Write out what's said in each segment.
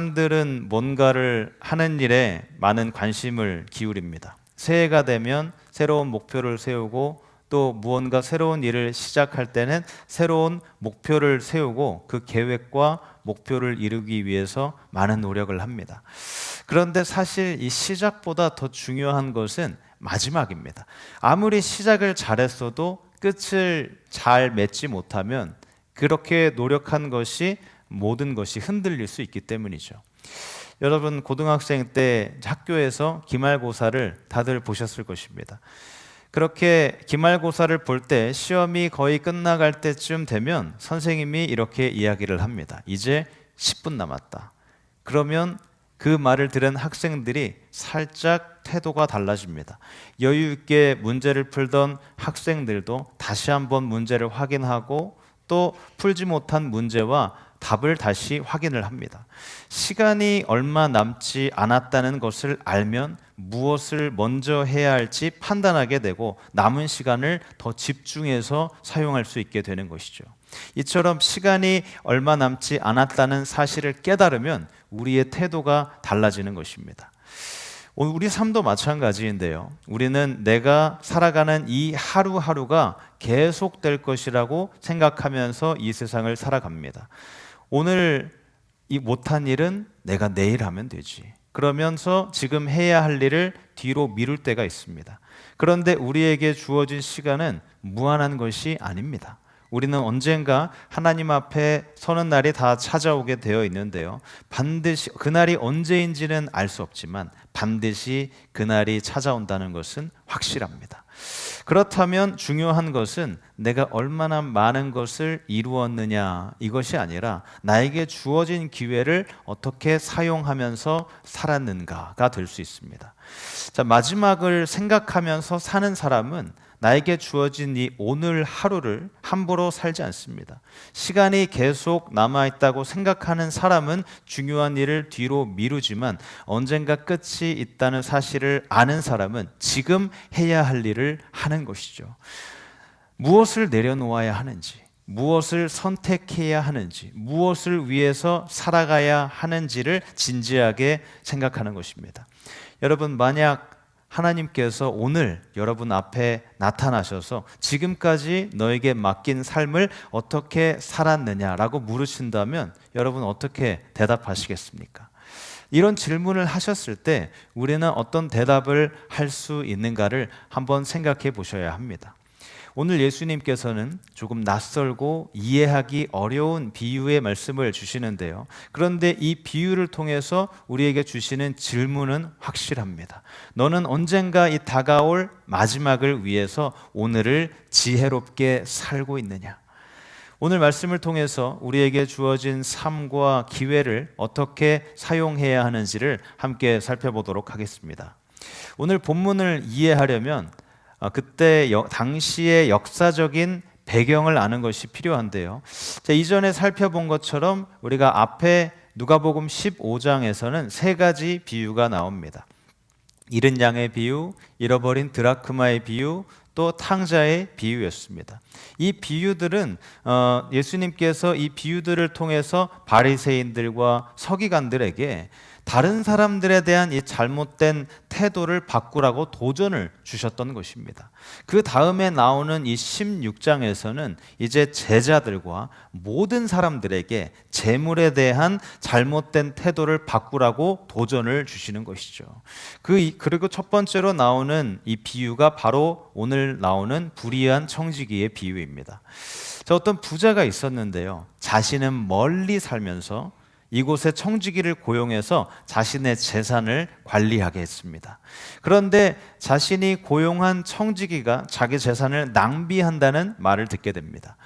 사람들은 뭔가를 하는 일에 많은 관심을 기울입니다. 새해가 되면 새로운 목표를 세우고 또 무언가 새로운 일을 시작할 때는 새로운 목표를 세우고 그 계획과 목표를 이루기 위해서 많은 노력을 합니다. 그런데 사실 이 시작보다 더 중요한 것은 마지막입니다. 아무리 시작을 잘했어도 끝을 잘 맺지 못하면 그렇게 노력한 것이 모든 것이 흔들릴 수 있기 때문이죠. 여러분 고등학생 때 학교에서 기말고사를 다들 보셨을 것입니다. 그렇게 기말고사를 볼 때 시험이 거의 끝나갈 때쯤 되면 선생님이 이렇게 이야기를 합니다. 이제 10분 남았다. 그러면 그 말을 들은 학생들이 살짝 태도가 달라집니다. 여유 있게 문제를 풀던 학생들도 다시 한번 문제를 확인하고 또 풀지 못한 문제와 답을 다시 확인을 합니다. 시간이 얼마 남지 않았다는 것을 알면 무엇을 먼저 해야 할지 판단하게 되고 남은 시간을 더 집중해서 사용할 수 있게 되는 것이죠. 이처럼 시간이 얼마 남지 않았다는 사실을 깨달으면 우리의 태도가 달라지는 것입니다. 우리 삶도 마찬가지인데요. 우리는 내가 살아가는 이 하루하루가 계속될 것이라고 생각하면서 이 세상을 살아갑니다. 오늘 이 못한 일은 내가 내일 하면 되지. 그러면서 지금 해야 할 일을 뒤로 미룰 때가 있습니다. 그런데 우리에게 주어진 시간은 무한한 것이 아닙니다. 우리는 언젠가 하나님 앞에 서는 날이 다 찾아오게 되어 있는데요. 반드시 그날이 언제인지는 알 수 없지만 반드시 그날이 찾아온다는 것은 확실합니다. 그렇다면 중요한 것은 내가 얼마나 많은 것을 이루었느냐 이것이 아니라 나에게 주어진 기회를 어떻게 사용하면서 살았는가가 될 수 있습니다. 자, 마지막을 생각하면서 사는 사람은 나에게 주어진 이 오늘 하루를 함부로 살지 않습니다. 시간이 계속 남아있다고 생각하는 사람은 중요한 일을 뒤로 미루지만 언젠가 끝이 있다는 사실을 아는 사람은 지금 해야 할 일을 하는 것이죠. 무엇을 내려놓아야 하는지, 무엇을 선택해야 하는지, 무엇을 위해서 살아가야 하는지를 진지하게 생각하는 것입니다. 여러분, 만약 하나님께서 오늘 여러분 앞에 나타나셔서 지금까지 너에게 맡긴 삶을 어떻게 살았느냐라고 물으신다면 여러분 어떻게 대답하시겠습니까? 이런 질문을 하셨을 때 우리는 어떤 대답을 할 수 있는가를 한번 생각해 보셔야 합니다. 오늘 예수님께서는 조금 낯설고 이해하기 어려운 비유의 말씀을 주시는데요. 그런데 이 비유를 통해서 우리에게 주시는 질문은 확실합니다. 너는 언젠가 이 다가올 마지막을 위해서 오늘을 지혜롭게 살고 있느냐? 오늘 말씀을 통해서 우리에게 주어진 삶과 기회를 어떻게 사용해야 하는지를 함께 살펴보도록 하겠습니다. 오늘 본문을 이해하려면 그때 당시의 역사적인 배경을 아는 것이 필요한데요. 자, 이전에 살펴본 것처럼 우리가 앞에 누가복음 15장에서는 세 가지 비유가 나옵니다. 잃은 양의 비유, 잃어버린 드라크마의 비유, 또 탕자의 비유였습니다. 이 비유들은 예수님께서 이 비유들을 통해서 바리새인들과 서기관들에게 다른 사람들에 대한 이 잘못된 태도를 바꾸라고 도전을 주셨던 것입니다. 그 다음에 나오는 이 16장에서는 이제 제자들과 모든 사람들에게 재물에 대한 잘못된 태도를 바꾸라고 도전을 주시는 것이죠. 그리고 첫 번째로 나오는 이 비유가 바로 오늘 나오는 불의한 청지기의 비유입니다. 자, 어떤 부자가 있었는데요. 자신은 멀리 살면서 이곳에 청지기를 고용해서 자신의 재산을 관리하게 했습니다. 그런데 자신이 고용한 청지기가 자기 재산을 낭비한다는 말을 듣게 됩니다.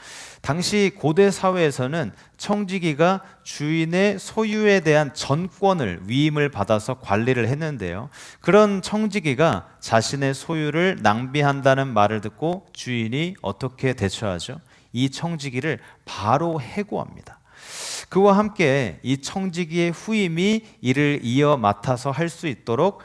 당시 고대 사회에서는 청지기가 주인의 소유에 대한 전권을 위임을 받아서 관리를 했는데요. 그런 청지기가 자신의 소유를 낭비한다는 말을 듣고 주인이 어떻게 대처하죠? 이 청지기를 바로 해고합니다. 그와 함께 이 청지기의 후임이 이를 이어 맡아서 할 수 있도록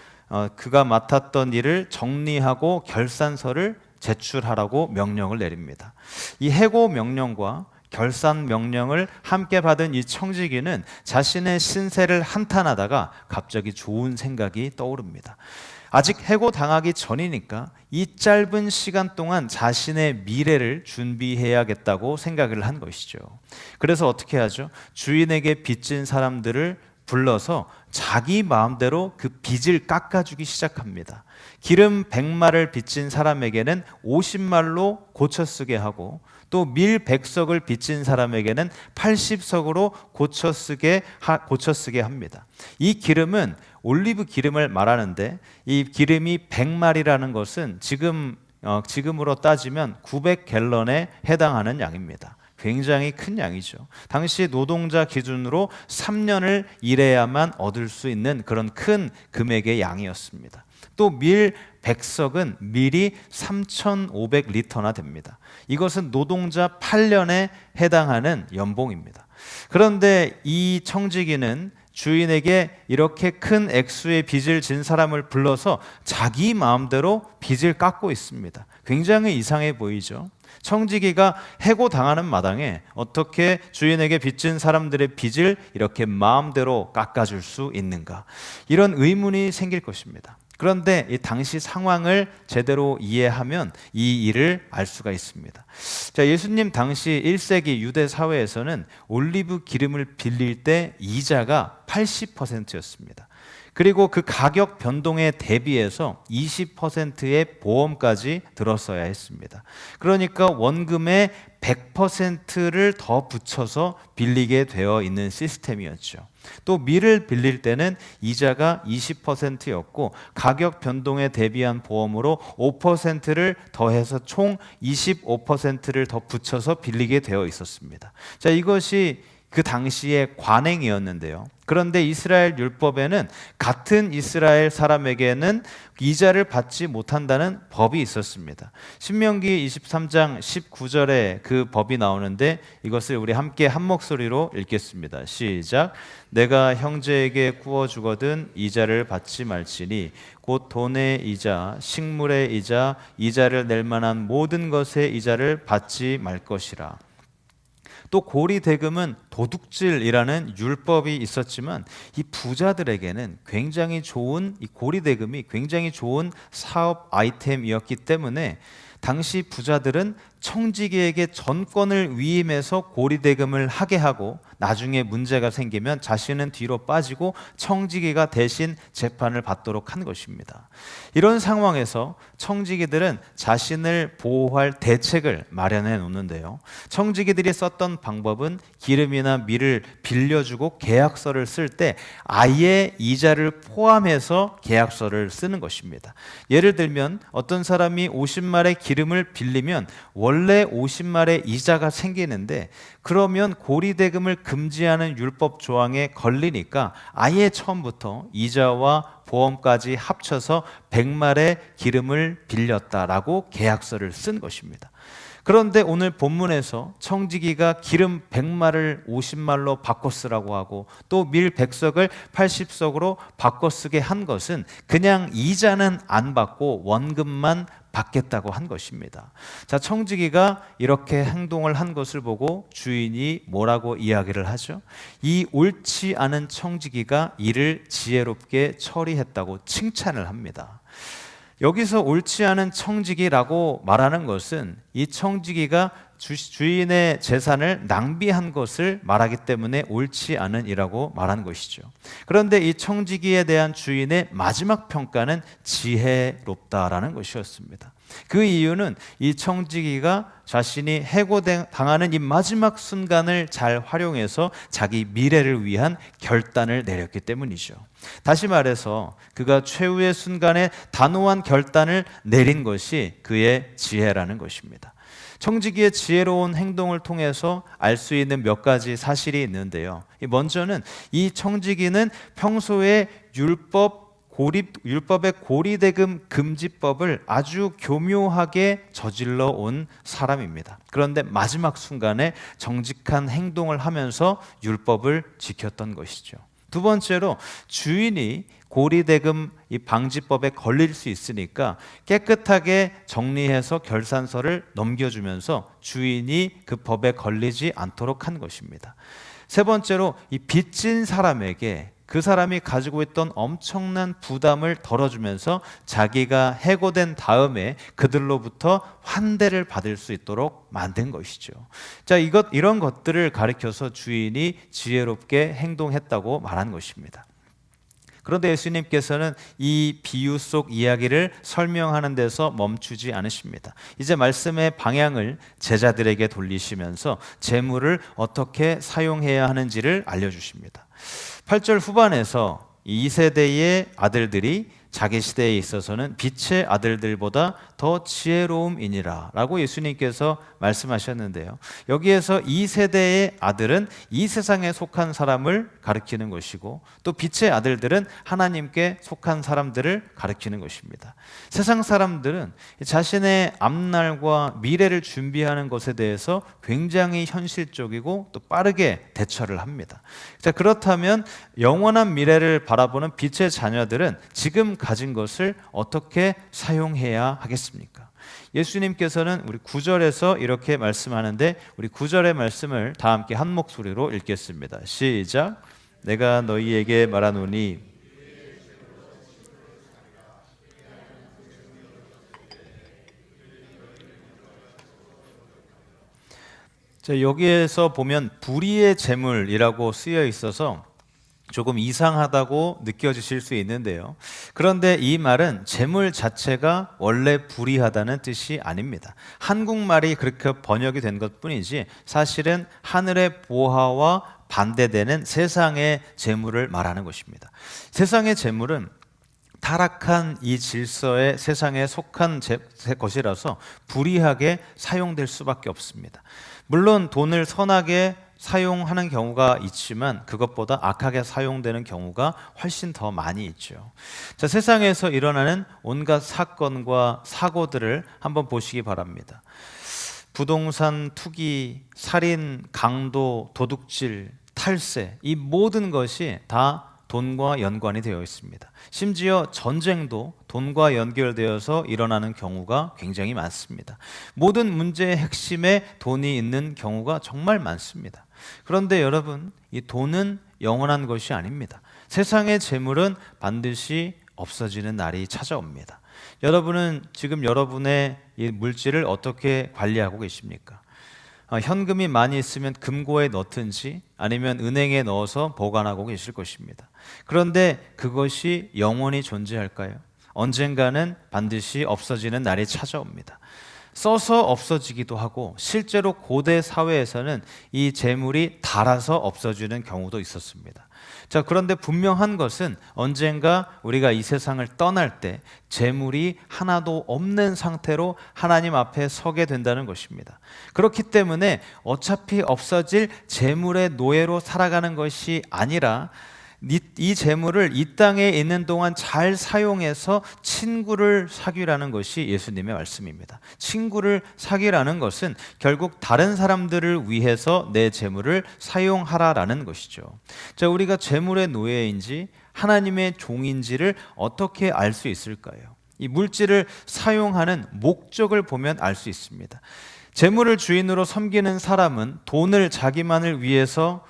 그가 맡았던 일을 정리하고 결산서를 제출하라고 명령을 내립니다. 이 해고 명령과 결산 명령을 함께 받은 이 청지기는 자신의 신세를 한탄하다가 갑자기 좋은 생각이 떠오릅니다. 아직 해고당하기 전이니까 이 짧은 시간 동안 자신의 미래를 준비해야겠다고 생각을 한 것이죠. 그래서 어떻게 하죠? 주인에게 빚진 사람들을 불러서 자기 마음대로 그 빚을 깎아주기 시작합니다. 기름 100말을 빚진 사람에게는 50말로 고쳐쓰게 하고, 또 밀 100석을 빚진 사람에게는 80석으로 고쳐쓰게 합니다. 이 기름은 올리브 기름을 말하는데, 이 기름이 100말이라는 것은 지금으로 따지면 900갤런에 해당하는 양입니다. 굉장히 큰 양이죠. 당시 노동자 기준으로 3년을 일해야만 얻을 수 있는 그런 큰 금액의 양이었습니다. 또 밀 100석은 밀이 3,500리터나 됩니다. 이것은 노동자 8년에 해당하는 연봉입니다. 그런데 이 청지기는 주인에게 이렇게 큰 액수의 빚을 진 사람을 불러서 자기 마음대로 빚을 깎고 있습니다. 굉장히 이상해 보이죠? 청지기가 해고당하는 마당에 어떻게 주인에게 빚진 사람들의 빚을 이렇게 마음대로 깎아줄 수 있는가? 이런 의문이 생길 것입니다. 그런데 이 당시 상황을 제대로 이해하면 이 일을 알 수가 있습니다. 자, 예수님 당시 1세기 유대 사회에서는 올리브 기름을 빌릴 때 이자가 80%였습니다. 그리고 그 가격 변동에 대비해서 20%의 보험까지 들었어야 했습니다. 그러니까 원금의 100%를 더 붙여서 빌리게 되어 있는 시스템이었죠. 또 밀을 빌릴 때는 이자가 20%였고 가격 변동에 대비한 보험으로 5%를 더해서 총 25%를 더 붙여서 빌리게 되어 있었습니다. 자, 이것이 그 당시의 관행이었는데요. 그런데 이스라엘 율법에는 같은 이스라엘 사람에게는 이자를 받지 못한다는 법이 있었습니다. 신명기 23장 19절에 그 법이 나오는데 이것을 우리 함께 한 목소리로 읽겠습니다. 시작. 내가 형제에게 구워 주거든 이자를 받지 말지니 곧 돈의 이자, 식물의 이자, 이자를 낼 만한 모든 것의 이자를 받지 말 것이라. 또 고리대금은 도둑질이라는 율법이 있었지만 이 부자들에게는 굉장히 좋은, 이 고리대금이 굉장히 좋은 사업 아이템이었기 때문에 당시 부자들은 청지기에게 전권을 위임해서 고리대금을 하게 하고 나중에 문제가 생기면 자신은 뒤로 빠지고 청지기가 대신 재판을 받도록 한 것입니다. 이런 상황에서 청지기들은 자신을 보호할 대책을 마련해 놓는데요. 청지기들이 썼던 방법은 기름이나 밀을 빌려주고 계약서를 쓸 때 아예 이자를 포함해서 계약서를 쓰는 것입니다. 예를 들면 어떤 사람이 50말의 기름을 빌리면 원래 50말의 이자가 생기는데 그러면 고리대금을 금지하는 율법 조항에 걸리니까 아예 처음부터 이자와 보험까지 합쳐서 100말의 기름을 빌렸다라고 계약서를 쓴 것입니다. 그런데 오늘 본문에서 청지기가 기름 100말을 50말로 바꿔 쓰라고 하고 또 밀 100석을 80석으로 바꿔 쓰게 한 것은 그냥 이자는 안 받고 원금만 받겠다고 한 것입니다. 자, 청지기가 이렇게 행동을 한 것을 보고 주인이 뭐라고 이야기를 하죠? 이 옳지 않은 청지기가 이를 지혜롭게 처리했다고 칭찬을 합니다. 여기서 옳지 않은 청지기라고 말하는 것은 이 청지기가 주인의 재산을 낭비한 것을 말하기 때문에 옳지 않은 이라고 말한 것이죠. 그런데 이 청지기에 대한 주인의 마지막 평가는 지혜롭다라는 것이었습니다. 그 이유는 이 청지기가 자신이 해고당하는 이 마지막 순간을 잘 활용해서 자기 미래를 위한 결단을 내렸기 때문이죠. 다시 말해서 그가 최후의 순간에 단호한 결단을 내린 것이 그의 지혜라는 것입니다. 청지기의 지혜로운 행동을 통해서 알 수 있는 몇 가지 사실이 있는데요. 먼저는 이 청지기는 평소에 율법의 고리대금 금지법을 아주 교묘하게 저질러 온 사람입니다. 그런데 마지막 순간에 정직한 행동을 하면서 율법을 지켰던 것이죠. 두 번째로 주인이 고리대금 이 방지법에 걸릴 수 있으니까 깨끗하게 정리해서 결산서를 넘겨주면서 주인이 그 법에 걸리지 않도록 한 것입니다. 세 번째로 이 빚진 사람에게 그 사람이 가지고 있던 엄청난 부담을 덜어주면서 자기가 해고된 다음에 그들로부터 환대를 받을 수 있도록 만든 것이죠. 자, 이런 것들을 가리켜서 주인이 지혜롭게 행동했다고 말한 것입니다. 그런데 예수님께서는 이 비유 속 이야기를 설명하는 데서 멈추지 않으십니다. 이제 말씀의 방향을 제자들에게 돌리시면서 재물을 어떻게 사용해야 하는지를 알려주십니다. 8절 후반에서 2세대의 아들들이 자기 시대에 있어서는 빛의 아들들보다 더 지혜로움이니라 라고 예수님께서 말씀하셨는데요, 여기에서 2세대의 아들은 이 세상에 속한 사람을 가리키는 것이고 또 빛의 아들들은 하나님께 속한 사람들을 가리키는 것입니다. 세상 사람들은 자신의 앞날과 미래를 준비하는 것에 대해서 굉장히 현실적이고 또 빠르게 대처를 합니다. 자, 그렇다면 영원한 미래를 바라보는 빛의 자녀들은 지금 가진 것을 어떻게 사용해야 하겠습니까? 예수님께서는 우리 9절에서 이렇게 말씀하는데, 우리 9절의 말씀을 다 함께 한 목소리로 읽겠습니다. 시작. 내가 너희에게 말하노니 자, 여기에서 보면 불의의 재물이라고 쓰여 있어서 조금 이상하다고 느껴지실 수 있는데요, 그런데 이 말은 재물 자체가 원래 불의하다는 뜻이 아닙니다. 한국말이 그렇게 번역이 된 것뿐이지 사실은 하늘의 보화와 반대되는 세상의 재물을 말하는 것입니다. 세상의 재물은 타락한 이 질서의 세상에 속한 것이라서 불의하게 사용될 수밖에 없습니다. 물론 돈을 선하게 사용하는 경우가 있지만 그것보다 악하게 사용되는 경우가 훨씬 더 많이 있죠. 자, 세상에서 일어나는 온갖 사건과 사고들을 한번 보시기 바랍니다. 부동산 투기, 살인, 강도, 도둑질, 탈세, 이 모든 것이 다 돈과 연관이 되어 있습니다. 심지어 전쟁도 돈과 연결되어서 일어나는 경우가 굉장히 많습니다. 모든 문제의 핵심에 돈이 있는 경우가 정말 많습니다. 그런데 여러분, 이 돈은 영원한 것이 아닙니다. 세상의 재물은 반드시 없어지는 날이 찾아옵니다. 여러분은 지금 여러분의 이 물질을 어떻게 관리하고 계십니까? 현금이 많이 있으면 금고에 넣든지 아니면 은행에 넣어서 보관하고 계실 것입니다. 그런데 그것이 영원히 존재할까요? 언젠가는 반드시 없어지는 날이 찾아옵니다. 써서 없어지기도 하고 실제로 고대 사회에서는 이 재물이 닳아서 없어지는 경우도 있었습니다. 자, 그런데 분명한 것은 언젠가 우리가 이 세상을 떠날 때 재물이 하나도 없는 상태로 하나님 앞에 서게 된다는 것입니다. 그렇기 때문에 어차피 없어질 재물의 노예로 살아가는 것이 아니라 이 재물을 이 땅에 있는 동안 잘 사용해서 친구를 사귀라는 것이 예수님의 말씀입니다. 친구를 사귀라는 것은 결국 다른 사람들을 위해서 내 재물을 사용하라라는 것이죠. 자, 우리가 재물의 노예인지 하나님의 종인지를 어떻게 알 수 있을까요? 이 물질을 사용하는 목적을 보면 알 수 있습니다. 재물을 주인으로 섬기는 사람은 돈을 자기만을 위해서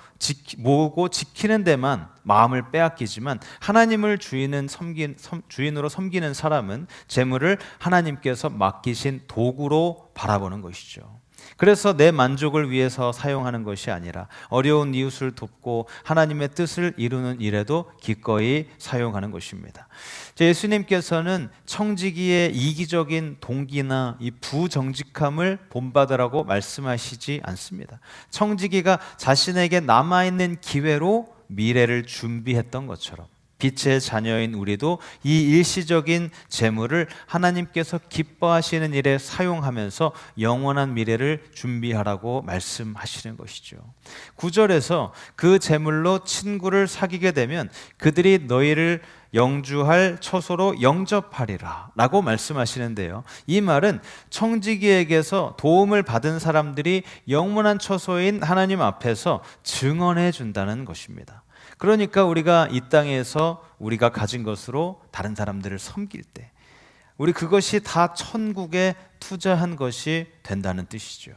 모으고 지키는 데만 마음을 빼앗기지만 하나님을 주인으로 섬기는 사람은 재물을 하나님께서 맡기신 도구로 바라보는 것이죠. 그래서 내 만족을 위해서 사용하는 것이 아니라 어려운 이웃을 돕고 하나님의 뜻을 이루는 일에도 기꺼이 사용하는 것입니다. 예수님께서는 청지기의 이기적인 동기나 이 부정직함을 본받으라고 말씀하시지 않습니다. 청지기가 자신에게 남아있는 기회로 미래를 준비했던 것처럼 빛의 자녀인 우리도 이 일시적인 재물을 하나님께서 기뻐하시는 일에 사용하면서 영원한 미래를 준비하라고 말씀하시는 것이죠. 9절에서 그 재물로 친구를 사귀게 되면 그들이 너희를 영주할 처소로 영접하리라 라고 말씀하시는데요, 이 말은 청지기에게서 도움을 받은 사람들이 영원한 처소인 하나님 앞에서 증언해 준다는 것입니다. 그러니까 우리가 이 땅에서 우리가 가진 것으로 다른 사람들을 섬길 때 우리 그것이 다 천국에 투자한 것이 된다는 뜻이죠.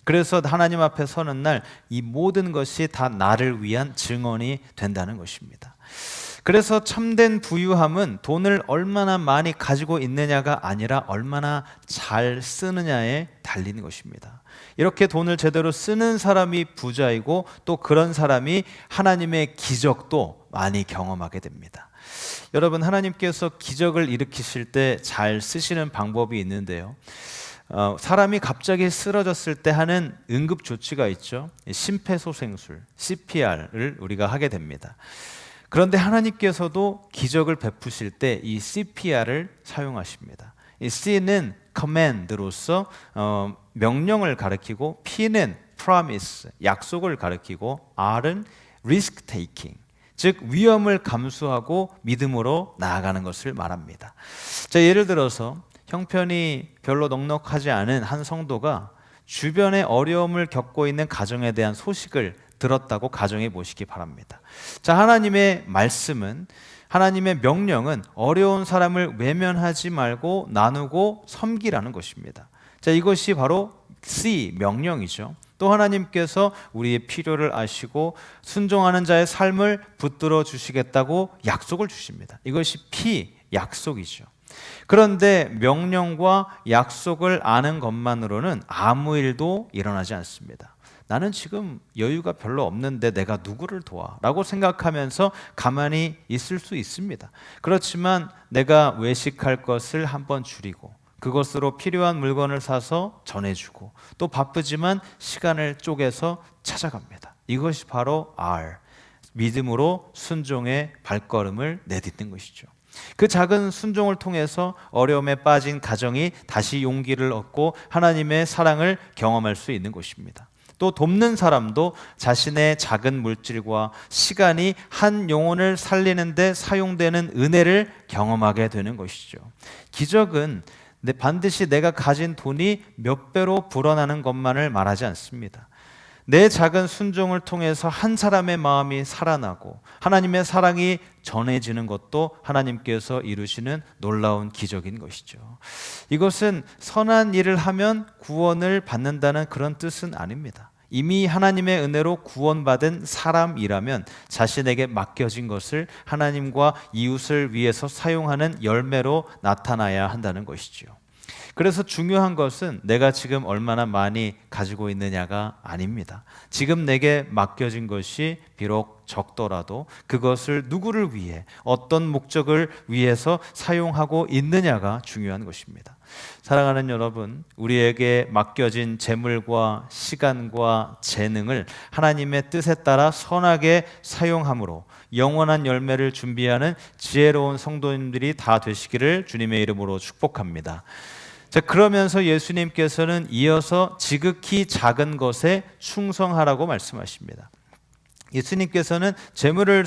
그래서 하나님 앞에 서는 날 이 모든 것이 다 나를 위한 증언이 된다는 것입니다. 그래서 참된 부유함은 돈을 얼마나 많이 가지고 있느냐가 아니라 얼마나 잘 쓰느냐에 달리는 것입니다. 이렇게 돈을 제대로 쓰는 사람이 부자이고 또 그런 사람이 하나님의 기적도 많이 경험하게 됩니다. 여러분, 하나님께서 기적을 일으키실 때 잘 쓰시는 방법이 있는데요. 사람이 갑자기 쓰러졌을 때 하는 응급 조치가 있죠. 심폐소생술, CPR을 우리가 하게 됩니다. 그런데 하나님께서도 기적을 베푸실 때 이 CPR을 사용하십니다. 이 C는 command로서 명령을 가리키고, P는 promise, 약속을 가리키고, R은 risk taking, 즉 위험을 감수하고 믿음으로 나아가는 것을 말합니다. 자, 예를 들어서 형편이 별로 넉넉하지 않은 한 성도가 주변에 어려움을 겪고 있는 가정에 대한 소식을 들었다고 가정해 보시기 바랍니다. 자, 하나님의 말씀은, 하나님의 명령은 어려운 사람을 외면하지 말고 나누고 섬기라는 것입니다. 자, 이것이 바로 C, 명령이죠. 또 하나님께서 우리의 필요를 아시고 순종하는 자의 삶을 붙들어 주시겠다고 약속을 주십니다. 이것이 P, 약속이죠. 그런데 명령과 약속을 아는 것만으로는 아무 일도 일어나지 않습니다. 나는 지금 여유가 별로 없는데 내가 누구를 도와? 라고 생각하면서 가만히 있을 수 있습니다. 그렇지만 내가 외식할 것을 한번 줄이고 그것으로 필요한 물건을 사서 전해주고 또 바쁘지만 시간을 쪼개서 찾아갑니다. 이것이 바로 R, 믿음으로 순종의 발걸음을 내딛는 것이죠. 그 작은 순종을 통해서 어려움에 빠진 가정이 다시 용기를 얻고 하나님의 사랑을 경험할 수 있는 것입니다. 또 돕는 사람도 자신의 작은 물질과 시간이 한 영혼을 살리는 데 사용되는 은혜를 경험하게 되는 것이죠. 기적은 반드시 내가 가진 돈이 몇 배로 불어나는 것만을 말하지 않습니다. 내 작은 순종을 통해서 한 사람의 마음이 살아나고 하나님의 사랑이 전해지는 것도 하나님께서 이루시는 놀라운 기적인 것이죠. 이것은 선한 일을 하면 구원을 받는다는 그런 뜻은 아닙니다. 이미 하나님의 은혜로 구원받은 사람이라면 자신에게 맡겨진 것을 하나님과 이웃을 위해서 사용하는 열매로 나타나야 한다는 것이죠. 그래서 중요한 것은 내가 지금 얼마나 많이 가지고 있느냐가 아닙니다. 지금 내게 맡겨진 것이 비록 적더라도 그것을 누구를 위해, 어떤 목적을 위해서 사용하고 있느냐가 중요한 것입니다. 사랑하는 여러분, 우리에게 맡겨진 재물과 시간과 재능을 하나님의 뜻에 따라 선하게 사용함으로 영원한 열매를 준비하는 지혜로운 성도님들이 다 되시기를 주님의 이름으로 축복합니다. 자, 그러면서 예수님께서는 이어서 지극히 작은 것에 충성하라고 말씀하십니다. 예수님께서는 재물을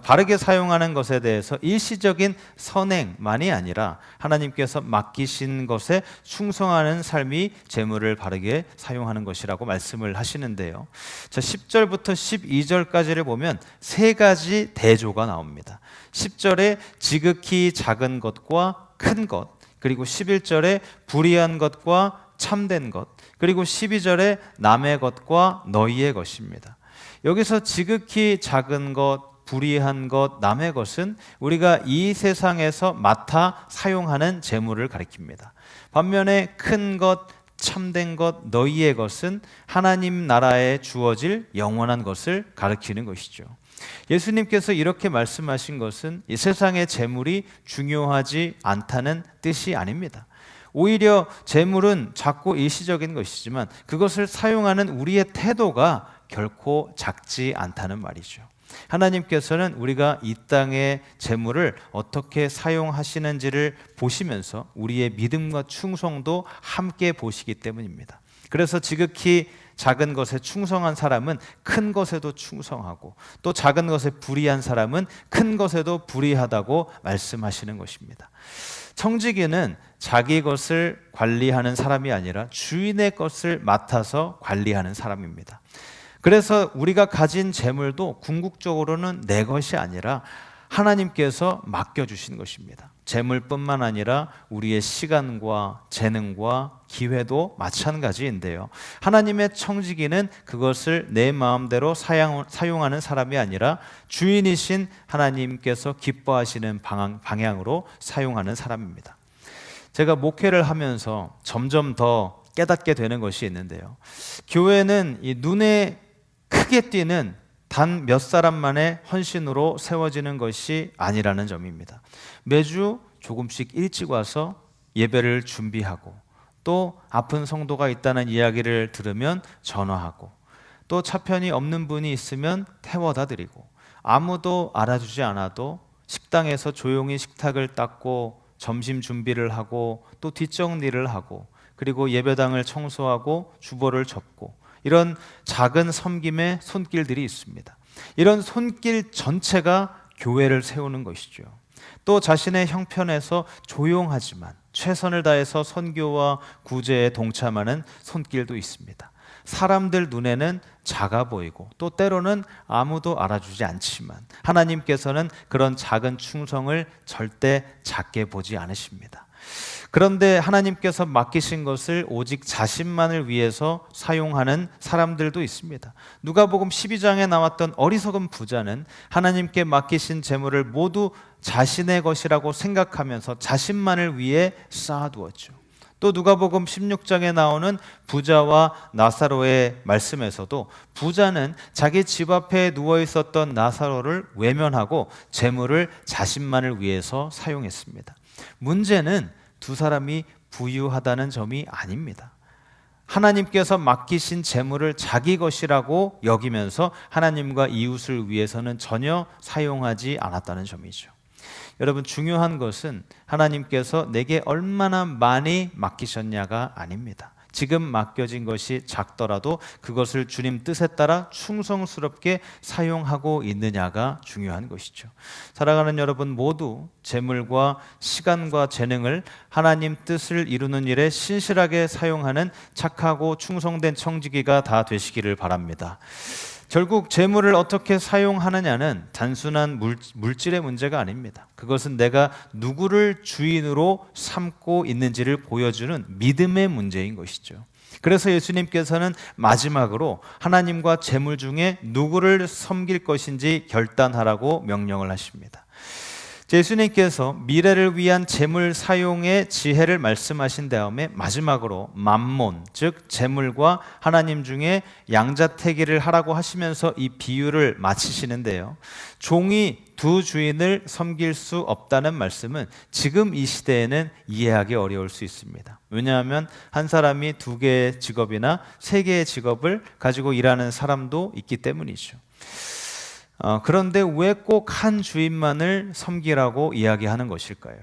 바르게 사용하는 것에 대해서 일시적인 선행만이 아니라 하나님께서 맡기신 것에 충성하는 삶이 재물을 바르게 사용하는 것이라고 말씀을 하시는데요. 자, 10절부터 12절까지를 보면 세 가지 대조가 나옵니다. 10절에 지극히 작은 것과 큰 것, 그리고 11절에 불의한 것과 참된 것, 그리고 12절에 남의 것과 너희의 것입니다. 여기서 지극히 작은 것, 불의한 것, 남의 것은 우리가 이 세상에서 맡아 사용하는 재물을 가리킵니다. 반면에 큰 것, 참된 것, 너희의 것은 하나님 나라에 주어질 영원한 것을 가리키는 것이죠. 예수님께서 이렇게 말씀하신 것은 이 세상의 재물이 중요하지 않다는 뜻이 아닙니다. 오히려 재물은 작고 일시적인 것이지만 그것을 사용하는 우리의 태도가 결코 작지 않다는 말이죠. 하나님께서는 우리가 이 땅의 재물을 어떻게 사용하시는지를 보시면서 우리의 믿음과 충성도 함께 보시기 때문입니다. 그래서 지극히 작은 것에 충성한 사람은 큰 것에도 충성하고 또 작은 것에 불의한 사람은 큰 것에도 불의하다고 말씀하시는 것입니다. 청지기는 자기 것을 관리하는 사람이 아니라 주인의 것을 맡아서 관리하는 사람입니다. 그래서 우리가 가진 재물도 궁극적으로는 내 것이 아니라 하나님께서 맡겨주신 것입니다. 재물뿐만 아니라 우리의 시간과 재능과 기회도 마찬가지인데요. 하나님의 청지기는 그것을 내 마음대로 사용하는 사람이 아니라 주인이신 하나님께서 기뻐하시는 방향으로 사용하는 사람입니다. 제가 목회를 하면서 점점 더 깨닫게 되는 것이 있는데요. 교회는 이 눈에 크게 띄는 단 몇 사람만의 헌신으로 세워지는 것이 아니라는 점입니다. 매주 조금씩 일찍 와서 예배를 준비하고, 또 아픈 성도가 있다는 이야기를 들으면 전화하고, 또 차편이 없는 분이 있으면 태워다 드리고, 아무도 알아주지 않아도 식당에서 조용히 식탁을 닦고 점심 준비를 하고, 또 뒷정리를 하고, 그리고 예배당을 청소하고 주보를 접고, 이런 작은 섬김의 손길들이 있습니다. 이런 손길 전체가 교회를 세우는 것이죠. 또 자신의 형편에서 조용하지만 최선을 다해서 선교와 구제에 동참하는 손길도 있습니다. 사람들 눈에는 작아 보이고, 또 때로는 아무도 알아주지 않지만 하나님께서는 그런 작은 충성을 절대 작게 보지 않으십니다. 그런데 하나님께서 맡기신 것을 오직 자신만을 위해서 사용하는 사람들도 있습니다. 누가복음 12장에 나왔던 어리석은 부자는 하나님께 맡기신 재물을 모두 자신의 것이라고 생각하면서 자신만을 위해 쌓아두었죠. 또 누가복음 16장에 나오는 부자와 나사로의 말씀에서도 부자는 자기 집 앞에 누워 있었던 나사로를 외면하고 재물을 자신만을 위해서 사용했습니다. 문제는 두 사람이 부유하다는 점이 아닙니다. 하나님께서 맡기신 재물을 자기 것이라고 여기면서 하나님과 이웃을 위해서는 전혀 사용하지 않았다는 점이죠. 여러분, 중요한 것은 하나님께서 내게 얼마나 많이 맡기셨냐가 아닙니다. 지금 맡겨진 것이 작더라도 그것을 주님 뜻에 따라 충성스럽게 사용하고 있느냐가 중요한 것이죠. 사랑하는 여러분, 모두 재물과 시간과 재능을 하나님 뜻을 이루는 일에 신실하게 사용하는 착하고 충성된 청지기가 다 되시기를 바랍니다. 결국 재물을 어떻게 사용하느냐는 단순한 물질의 문제가 아닙니다. 그것은 내가 누구를 주인으로 삼고 있는지를 보여주는 믿음의 문제인 것이죠. 그래서 예수님께서는 마지막으로 하나님과 재물 중에 누구를 섬길 것인지 결단하라고 명령을 하십니다. 예수님께서 미래를 위한 재물 사용의 지혜를 말씀하신 다음에 마지막으로 만몬, 즉 재물과 하나님 중에 양자택일을 하라고 하시면서 이 비유를 마치시는데요. 종이 두 주인을 섬길 수 없다는 말씀은 지금 이 시대에는 이해하기 어려울 수 있습니다. 왜냐하면 한 사람이 두 개의 직업이나 세 개의 직업을 가지고 일하는 사람도 있기 때문이죠. 그런데 왜 꼭 한 주인만을 섬기라고 이야기하는 것일까요?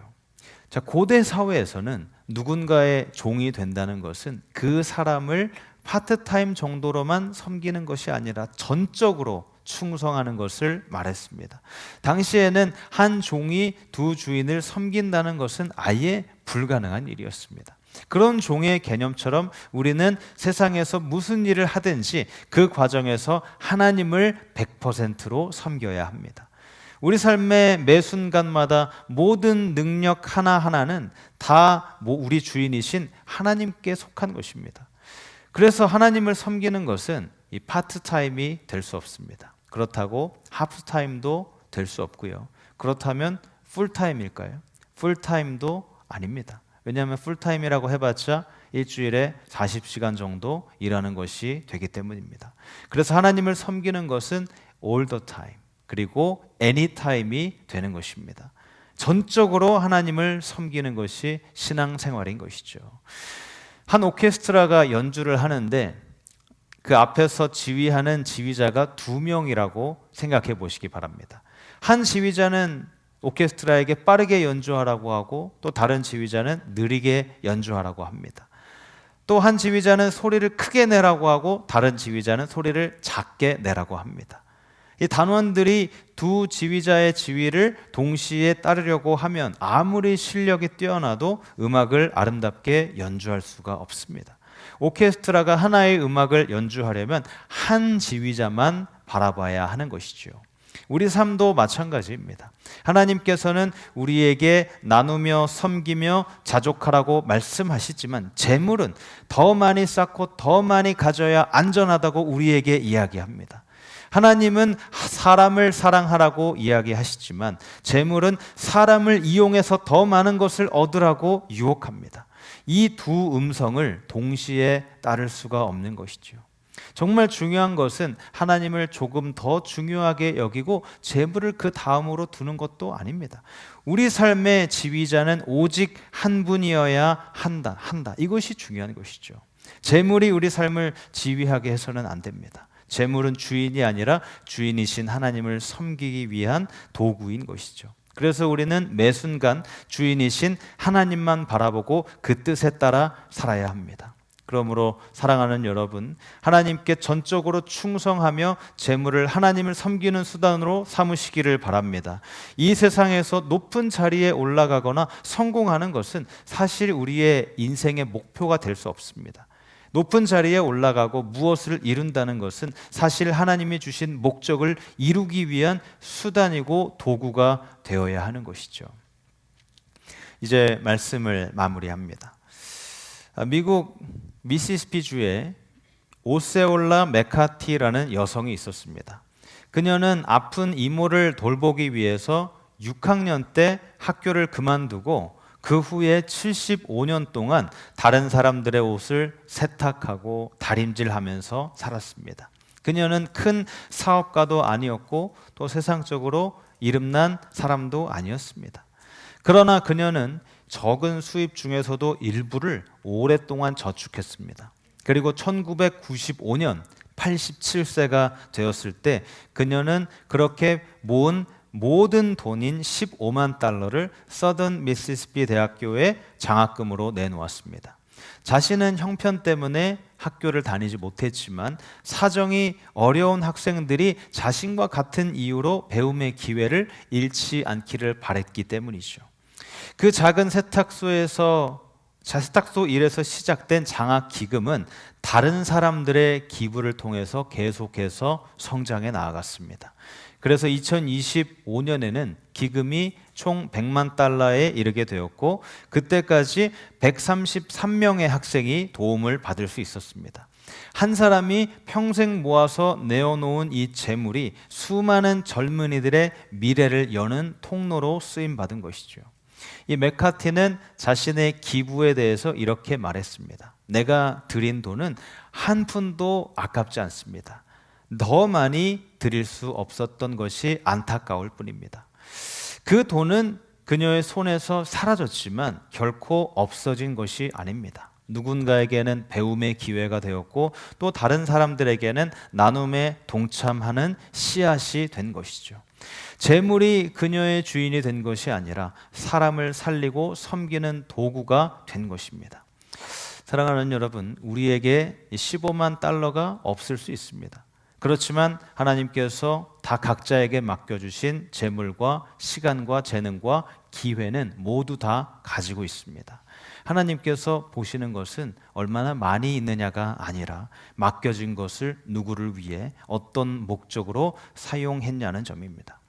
자, 고대 사회에서는 누군가의 종이 된다는 것은 그 사람을 파트타임 정도로만 섬기는 것이 아니라 전적으로 충성하는 것을 말했습니다. 당시에는 한 종이 두 주인을 섬긴다는 것은 아예 불가능한 일이었습니다. 그런 종의 개념처럼 우리는 세상에서 무슨 일을 하든지 그 과정에서 하나님을 100%로 섬겨야 합니다. 우리 삶의 매 순간마다 모든 능력 하나하나는 다 우리 주인이신 하나님께 속한 것입니다. 그래서 하나님을 섬기는 것은 이 파트타임이 될 수 없습니다. 그렇다고 하프타임도 될 수 없고요. 그렇다면 풀타임일까요? 풀타임도 아닙니다. 왜냐하면 풀타임이라고 해봤자 일주일에 40시간 정도 일하는 것이 되기 때문입니다. 그래서 하나님을 섬기는 것은 all the time, 그리고 anytime이 되는 것입니다. 전적으로 하나님을 섬기는 것이 신앙생활인 것이죠. 한 오케스트라가 연주를 하는데 그 앞에서 지휘하는 지휘자가 2명이라고 생각해 보시기 바랍니다. 한 지휘자는 오케스트라에게 빠르게 연주하라고 하고, 또 다른 지휘자는 느리게 연주하라고 합니다. 또 한 지휘자는 소리를 크게 내라고 하고, 다른 지휘자는 소리를 작게 내라고 합니다. 이 단원들이 두 지휘자의 지휘를 동시에 따르려고 하면 아무리 실력이 뛰어나도 음악을 아름답게 연주할 수가 없습니다. 오케스트라가 하나의 음악을 연주하려면 한 지휘자만 바라봐야 하는 것이죠. 우리 삶도 마찬가지입니다. 하나님께서는 우리에게 나누며 섬기며 자족하라고 말씀하시지만 재물은 더 많이 쌓고 더 많이 가져야 안전하다고 우리에게 이야기합니다. 하나님은 사람을 사랑하라고 이야기하시지만 재물은 사람을 이용해서 더 많은 것을 얻으라고 유혹합니다. 이 두 음성을 동시에 따를 수가 없는 것이죠. 정말 중요한 것은 하나님을 조금 더 중요하게 여기고 재물을 그 다음으로 두는 것도 아닙니다. 우리 삶의 지휘자는 오직 한 분이어야 한다. 이것이 중요한 것이죠. 재물이 우리 삶을 지휘하게 해서는 안 됩니다. 재물은 주인이 아니라 주인이신 하나님을 섬기기 위한 도구인 것이죠. 그래서 우리는 매 순간 주인이신 하나님만 바라보고 그 뜻에 따라 살아야 합니다. 그러므로 사랑하는 여러분, 하나님께 전적으로 충성하며 재물을 하나님을 섬기는 수단으로 삼으시기를 바랍니다. 이 세상에서 높은 자리에 올라가거나 성공하는 것은 사실 우리의 인생의 목표가 될 수 없습니다. 높은 자리에 올라가고 무엇을 이룬다는 것은 사실 하나님이 주신 목적을 이루기 위한 수단이고 도구가 되어야 하는 것이죠. 이제 말씀을 마무리합니다. 미국 미시시피주에 오세올라 메카티라는 여성이 있었습니다. 그녀는 아픈 이모를 돌보기 위해서 6학년 때 학교를 그만두고 그 후에 75년 동안 다른 사람들의 옷을 세탁하고 다림질하면서 살았습니다. 그녀는 큰 사업가도 아니었고 또 세상적으로 이름난 사람도 아니었습니다. 그러나 그녀는 적은 수입 중에서도 일부를 오랫동안 저축했습니다. 그리고 1995년 87세가 되었을 때 그녀는 그렇게 모은 모든 돈인 15만 달러를 서던 미시시피 대학교에 장학금으로 내놓았습니다. 자신은 형편 때문에 학교를 다니지 못했지만 사정이 어려운 학생들이 자신과 같은 이유로 배움의 기회를 잃지 않기를 바랬기 때문이죠. 그 작은 세탁소 일에서 시작된 장학 기금은 다른 사람들의 기부를 통해서 계속해서 성장해 나아갔습니다. 그래서 2025년에는 기금이 총 100만 달러에 이르게 되었고 그때까지 133명의 학생이 도움을 받을 수 있었습니다. 한 사람이 평생 모아서 내어놓은 이 재물이 수많은 젊은이들의 미래를 여는 통로로 쓰임받은 것이죠. 이 메카티는 자신의 기부에 대해서 이렇게 말했습니다. 내가 드린 돈은 한 푼도 아깝지 않습니다. 더 많이 드릴 수 없었던 것이 안타까울 뿐입니다. 그 돈은 그녀의 손에서 사라졌지만 결코 없어진 것이 아닙니다. 누군가에게는 배움의 기회가 되었고 또 다른 사람들에게는 나눔에 동참하는 씨앗이 된 것이죠. 재물이 그녀의 주인이 된 것이 아니라 사람을 살리고 섬기는 도구가 된 것입니다. 사랑하는 여러분, 우리에게 15만 달러가 없을 수 있습니다. 그렇지만 하나님께서 다 각자에게 맡겨주신 재물과 시간과 재능과 기회는 모두 다 가지고 있습니다. 하나님께서 보시는 것은 얼마나 많이 있느냐가 아니라 맡겨진 것을 누구를 위해 어떤 목적으로 사용했냐는 점입니다.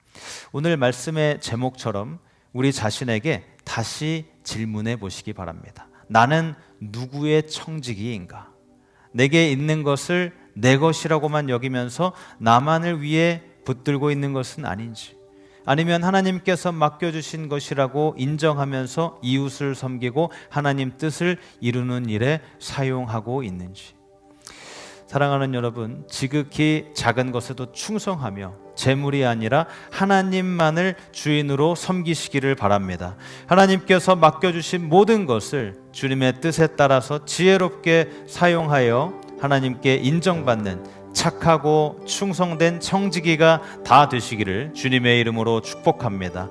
오늘 말씀의 제목처럼 우리 자신에게 다시 질문해 보시기 바랍니다. 나는 누구의 청지기인가? 내게 있는 것을 내 것이라고만 여기면서 나만을 위해 붙들고 있는 것은 아닌지, 아니면 하나님께서 맡겨주신 것이라고 인정하면서 이웃을 섬기고 하나님 뜻을 이루는 일에 사용하고 있는지. 사랑하는 여러분, 지극히 작은 것에도 충성하며 재물이 아니라 하나님만을 주인으로 섬기시기를 바랍니다. 하나님께서 맡겨주신 모든 것을 주님의 뜻에 따라서 지혜롭게 사용하여 하나님께 인정받는 착하고 충성된 청지기가 다 되시기를 주님의 이름으로 축복합니다.